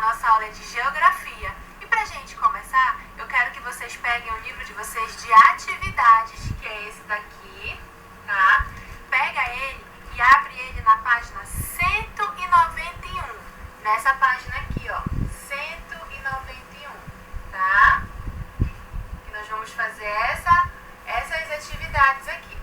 nossa aula de Geografia. E pra gente começar, eu quero que vocês peguem o livro de vocês de atividades, que é esse daqui, tá? Pega ele e abre ele na página 191. Nessa página aqui, ó, 191, tá? E nós vamos fazer essas atividades aqui.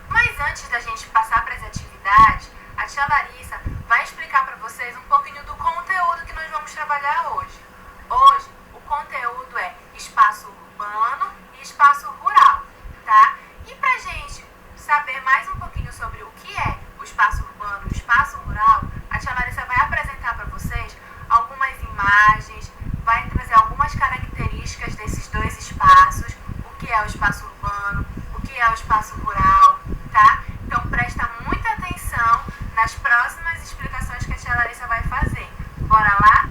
Mas antes da gente passar para as atividades, a tia Larissa vai explicar para vocês um pouquinho do conteúdo que nós vamos trabalhar hoje. Hoje, o conteúdo é espaço urbano e espaço rural, tá? E pra gente saber mais um pouquinho sobre o que é o espaço urbano e o espaço rural, a tia Larissa vai apresentar para vocês algumas imagens, vai trazer algumas características desses dois espaços, o que é o espaço urbano, o que é o espaço rural, tá? Então presta muita atenção nas próximas explicações que a tia Larissa vai fazer. Bora lá?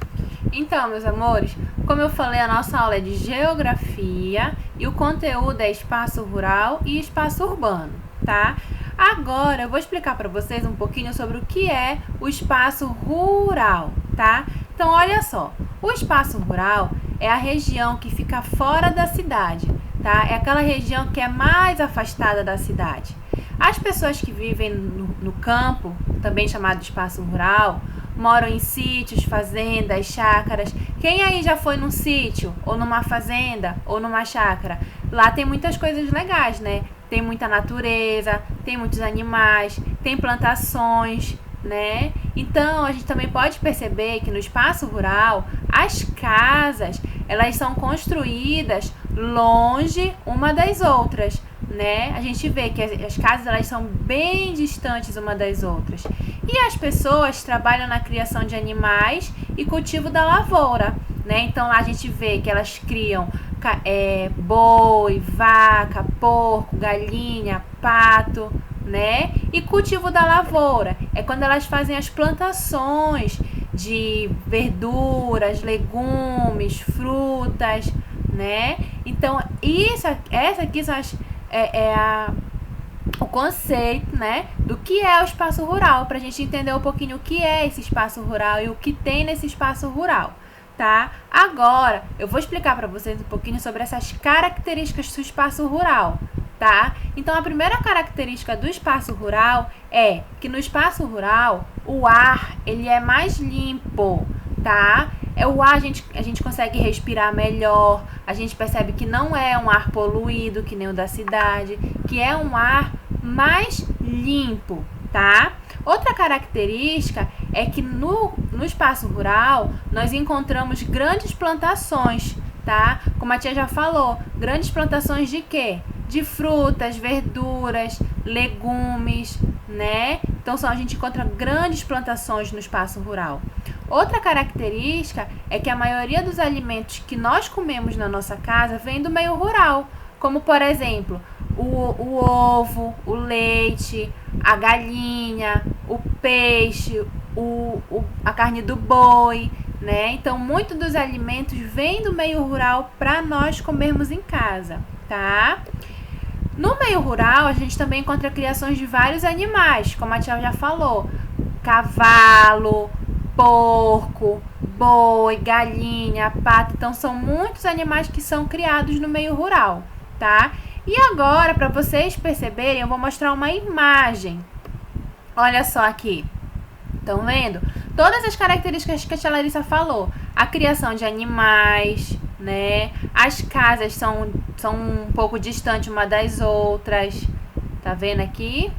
Então, meus amores, como eu falei, a nossa aula é de Geografia e o conteúdo é espaço rural e espaço urbano, tá? Agora eu vou explicar para vocês um pouquinho sobre o que é o espaço rural, tá? Então, olha só, o espaço rural é a região que fica fora da cidade, tá? É aquela região que é mais afastada da cidade. As pessoas que vivem no campo, também chamado de espaço rural, moram em sítios, fazendas, chácaras. Quem aí já foi num sítio, ou numa fazenda, ou numa chácara? Lá tem muitas coisas legais, né? Tem muita natureza, tem muitos animais, tem plantações, né? Então, a gente também pode perceber que no espaço rural, as casas, elas são construídas longe uma das outras, né? A gente vê que as casas, elas são bem distantes uma das outras. E as pessoas trabalham na criação de animais e cultivo da lavoura, né? Então, lá a gente vê que elas criam boi, vaca, porco, galinha, pato, né? E cultivo da lavoura é quando elas fazem as plantações de verduras, legumes, frutas, né? Então, essa aqui são o conceito, né, do que é o espaço rural, para a gente entender um pouquinho o que é esse espaço rural e o que tem nesse espaço rural, tá? Agora, eu vou explicar para vocês um pouquinho sobre essas características do espaço rural, tá? Então, a primeira característica do espaço rural é que no espaço rural, o ar, ele é mais limpo, tá? O ar, a gente consegue respirar melhor, a gente percebe que não é um ar poluído, que nem o da cidade, que é um ar mais limpo, tá? Outra característica é que no espaço rural, nós encontramos grandes plantações, tá? Como a tia já falou, grandes plantações de quê? De frutas, verduras, legumes, né? Então, a gente encontra grandes plantações no espaço rural. Outra característica é que a maioria dos alimentos que nós comemos na nossa casa vem do meio rural, como, por exemplo, o ovo, o leite, a galinha, o peixe, a carne do boi, né? Então, muito dos alimentos vem do meio rural para nós comermos em casa, tá? No meio rural, a gente também encontra criações de vários animais, como a tia já falou, cavalo, porco, boi, galinha, pato. Então, são muitos animais que são criados no meio rural, tá? E agora, para vocês perceberem, eu vou mostrar uma imagem. Olha só aqui. Estão vendo? Todas as características que a tia Larissa falou. A criação de animais, né? As casas são um pouco distantes uma das outras. Tá vendo aqui?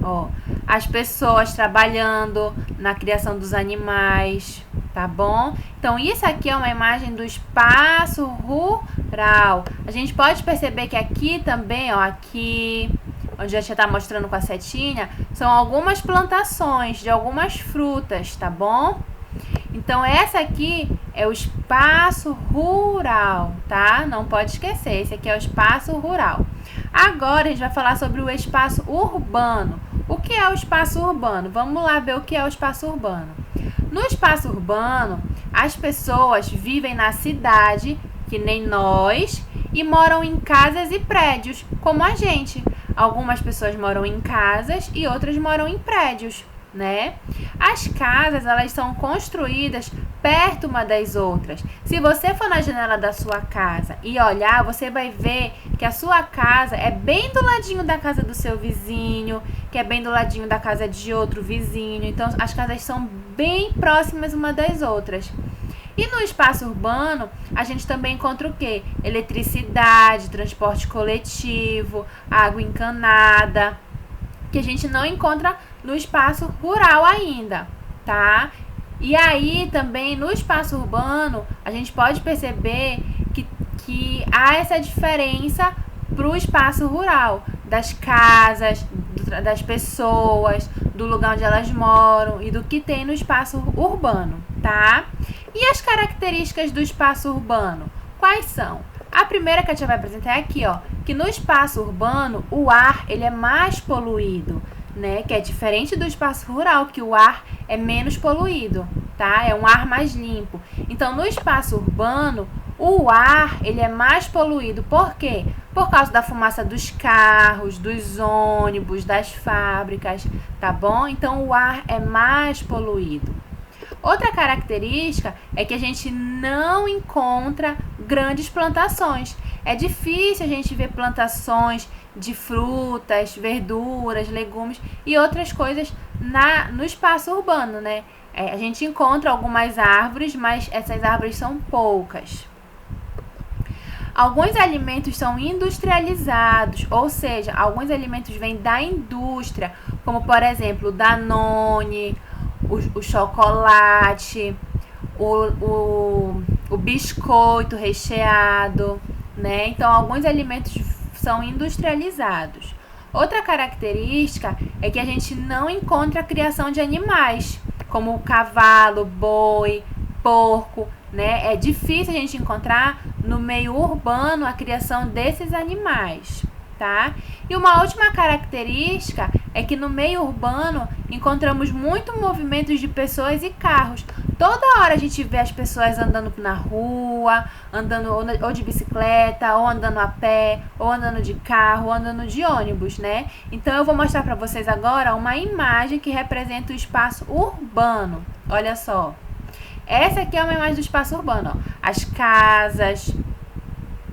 Ó, as pessoas trabalhando na criação dos animais, tá bom? Então, isso aqui é uma imagem do espaço rural. A gente pode perceber que aqui também, ó, aqui, onde a gente tá mostrando com a setinha, são algumas plantações de algumas frutas, tá bom? Então, essa aqui é o espaço rural, tá? Não pode esquecer, esse aqui é o espaço rural. Agora, a gente vai falar sobre o espaço urbano. O que é o espaço urbano? Vamos lá ver o que é o espaço urbano. No espaço urbano, as pessoas vivem na cidade, que nem nós, e moram em casas e prédios, como a gente. Algumas pessoas moram em casas e outras moram em prédios, né? As casas, elas são construídas perto uma das outras. Se você for na janela da sua casa e olhar, você vai ver que a sua casa é bem do ladinho da casa do seu vizinho, que é bem do ladinho da casa de outro vizinho. Então, as casas são bem próximas uma das outras. E no espaço urbano, a gente também encontra o quê? Eletricidade, transporte coletivo, água encanada, que a gente não encontra no espaço rural ainda, tá? E aí também no espaço urbano a gente pode perceber que há essa diferença para o espaço rural, das casas, das pessoas, do lugar onde elas moram e do que tem no espaço urbano, tá? E as características do espaço urbano, quais são? A primeira que a gente vai apresentar é aqui, ó, que no espaço urbano o ar ele é mais poluído, né? Que é diferente do espaço rural, que o ar é menos poluído, tá? É um ar mais limpo. Então, no espaço urbano, o ar ele é mais poluído. Por quê? Por causa da fumaça dos carros, dos ônibus, das fábricas, tá bom? Então, o ar é mais poluído. Outra característica é que a gente não encontra grandes plantações. É difícil a gente ver plantações de frutas, verduras, legumes e outras coisas no espaço urbano, né? A gente encontra algumas árvores, mas essas árvores são poucas. Alguns alimentos são industrializados, ou seja, alguns alimentos vêm da indústria, como por exemplo o Danone, o chocolate, o biscoito recheado, né? Então, alguns alimentos são industrializados. Outra característica é que a gente não encontra a criação de animais, como o cavalo, boi, porco, né? É difícil a gente encontrar no meio urbano a criação desses animais, tá? E uma última característica é que no meio urbano encontramos muito movimentos de pessoas e carros. Toda hora a gente vê as pessoas andando na rua, andando ou de bicicleta, ou andando a pé, ou andando de carro, ou andando de ônibus, né? Então eu vou mostrar para vocês agora uma imagem que representa o espaço urbano. Olha só. Essa aqui é uma imagem do espaço urbano, ó. As casas,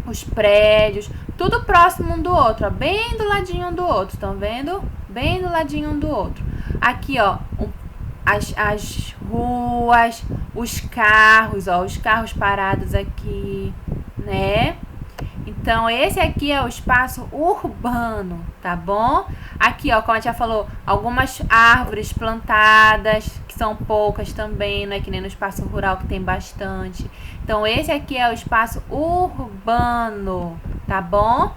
os prédios, tudo próximo um do outro, ó, bem do ladinho um do outro, estão vendo? Bem do ladinho um do outro. Aqui, ó, as ruas, os carros, ó, os carros parados aqui, né? Então, esse aqui é o espaço urbano, tá bom? Aqui, ó, como a gente já falou, algumas árvores plantadas, que são poucas também, não é que nem no espaço rural que tem bastante. Então, esse aqui é o espaço urbano, tá bom?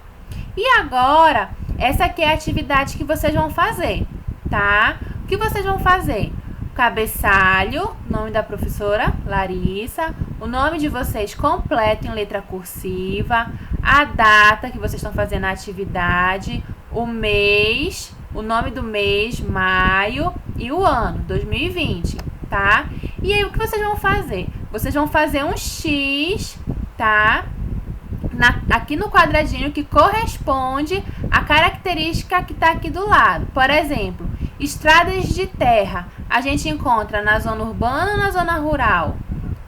E agora, essa aqui é a atividade que vocês vão fazer, tá? O que vocês vão fazer? Cabeçalho, nome da professora Larissa, o nome de vocês completo em letra cursiva, a data que vocês estão fazendo a atividade, o mês, o nome do mês, maio, e o ano, 2020, tá? E aí, o que vocês vão fazer? Vocês vão fazer um X, tá? Aqui no quadradinho que corresponde à característica que está aqui do lado. Por exemplo, estradas de terra, a gente encontra na zona urbana ou na zona rural?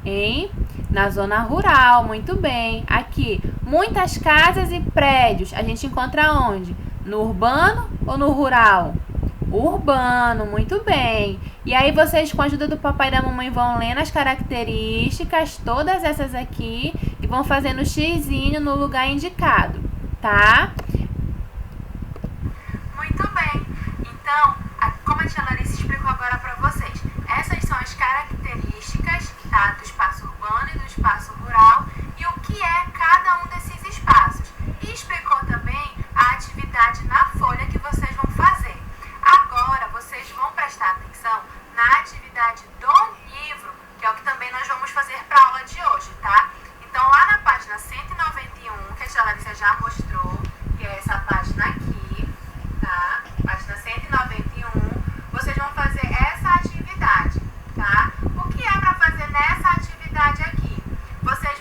Hein? Na zona rural, muito bem. Aqui, muitas casas e prédios, a gente encontra onde? No urbano ou no rural? Urbano, muito bem. E aí vocês, com a ajuda do papai e da mamãe, vão lendo as características, todas essas aqui, e vão fazendo o xizinho no lugar indicado, tá? Muito bem. Então, como a tia Larissa explicou agora para vocês, essas são as características, tá, do espaço urbano e do espaço rural e o que é cada um desses espaços. E explicou também a atividade na folha que vocês vão fazer. Agora, vocês vão prestar atenção na atividade do livro, que é o que também nós vamos fazer para a aula de hoje, tá? Então, lá na página 191, que a tia Larissa já mostrou, que é essa página aqui, tá? Página 191, vocês vão fazer essa atividade, tá? O que é para fazer nessa atividade aqui? Vocês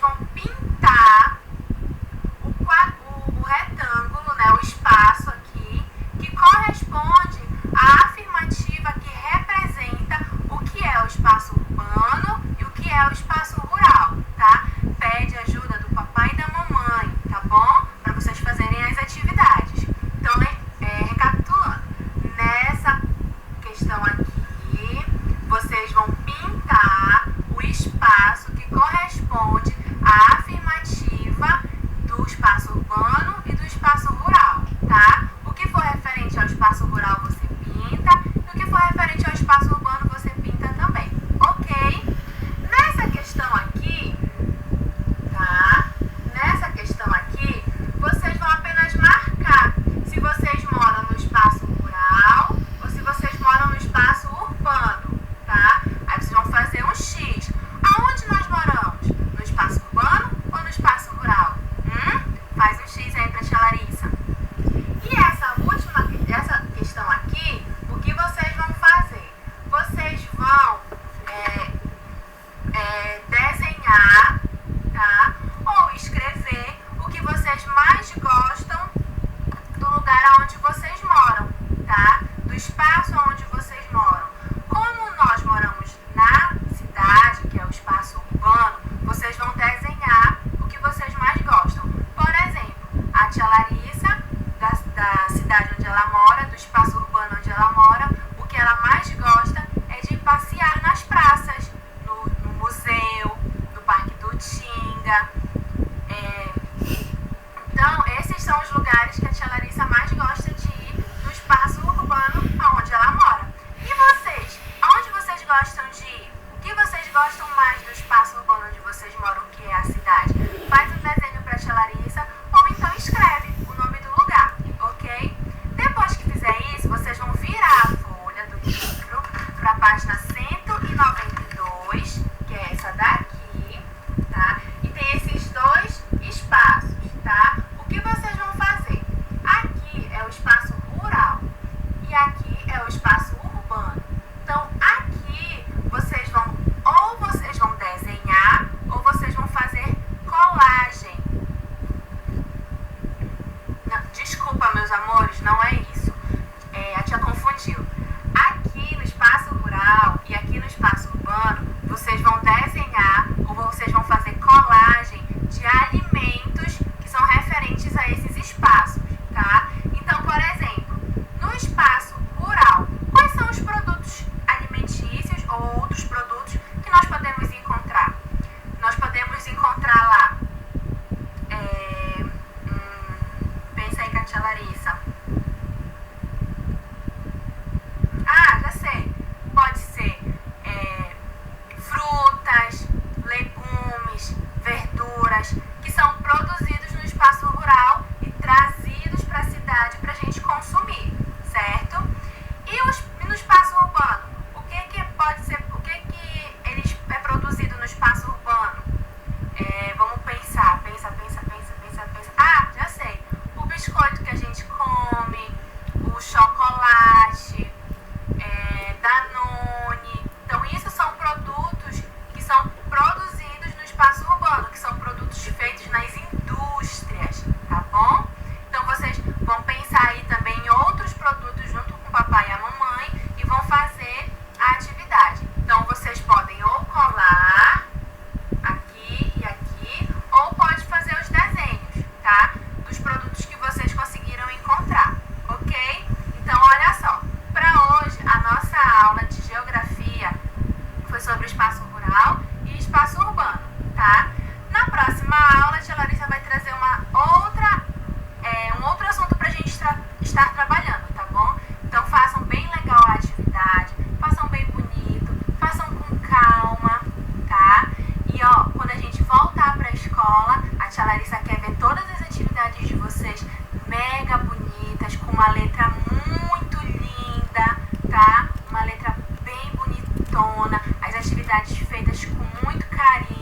cidade onde ela mora, do espaço urbano onde ela mora, o que ela mais gosta é de passear nas praças, no museu, no Parque do Tinga. Então, esses são os lugares que a tia Larissa mais gosta de ir no espaço urbano onde ela mora. E vocês? Aonde vocês gostam de ir? O que vocês gostam mais do espaço urbano onde vocês moram, que é a cidade? Faz um desenho para a tia Larissa ou então escreve o nome do lugar, ok? Depois que fizer isso, vocês vão virar a folha do livro para a página 192, que é essa daqui, tá? E tem esses dois espaços, tá? O que vocês vão fazer? Aqui é o espaço rural e aqui é o espaço urbano. Então, aqui vocês vão desenhar ou vocês vão fazer colagem. Não, desculpa, meus amores, não é isso. A tia confundiu. Aqui no espaço rural e aqui no espaço urbano, vocês vão desenhar ou vocês vão fazer colagem de alimentos que são referentes a esses espaços, tá? Então, por exemplo, no espaço rural, quais são os produtos alimentícios ou outros produtos que nós podemos encontrar? Nós podemos encontrar lá, pensa aí com a tia Larissa. Ah, já sei. Pode ser frutas, legumes, verduras, que são produzidos no espaço rural e trazidos para a cidade para a gente consumir, certo? E no espaço urbano, o que pode ser, o que ele é produzido no espaço urbano? Vamos pensar, pensa. Ah, já sei. O biscoito que a gente come, o chocolate, Danone. Então, isso são produtos que são produzidos no espaço urbano, que são produtos feitos nas indústrias, tá bom? Então, vocês vão pensar aí também em outros produtos junto com o papai e a mamãe e vão fazer a atividade. Então, vocês podem ou colar aqui e aqui, ou pode fazer os desenhos, tá? Dos produtos que vocês conseguiram encontrar, ok? Então, olha só, para hoje a nossa aula de geografia foi sobre espaço rural e espaço urbano, tá? Na próxima aula, a tia Larissa vai trazer um outro assunto pra gente estar trabalhando, tá bom? Então, façam bem legal a atividade, façam bem bonito, façam com calma, tá? E, quando a gente voltar pra escola, a tia Larissa quer ver todas as atividades de vocês mega bonitas, com uma letra muito linda, tá? Uma letra bem bonitona, as atividades feitas com muito carinho.